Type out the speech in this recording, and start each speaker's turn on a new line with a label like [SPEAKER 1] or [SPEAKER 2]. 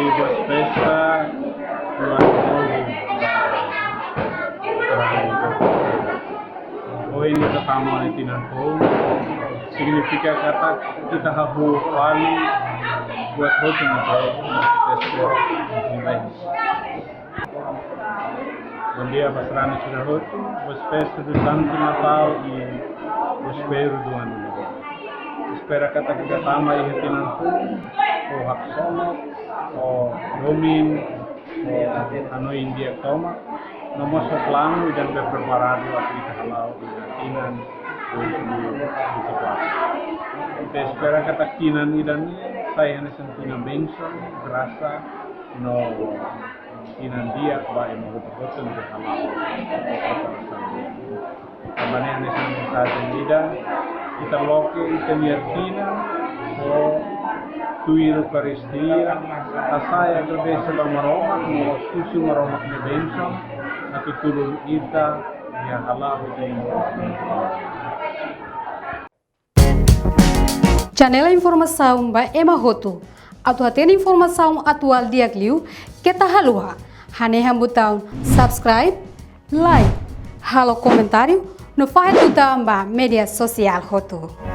[SPEAKER 1] buat pesta buat oh ini pertama itu nanti significa kata kita harus kali buat hotel atau pesta nilai. Bom dia pasrani sudah hotel buat pesta do Santo Natal e Prospero do ano. Espera kata kita sama ini nanti o Haksono o Domin o ano India toma no nosso plano e já preparado a kita halau e tinan kita espera kata tinan idan saya na sentina benção graça no tinan dia ba e mo hotel de halau também nessa mensagem ida kita loke kita niertina o tuir Eucaristia asaya berbeza ba maroma no susu maroma ne benção na turun ita ya halau de
[SPEAKER 2] Janela informação ba Ema Roto. Atuatena informação atual dia Clio, que tá halua. Hane botão subscribe, like, halo comentário, no faz do tamba media social Roto.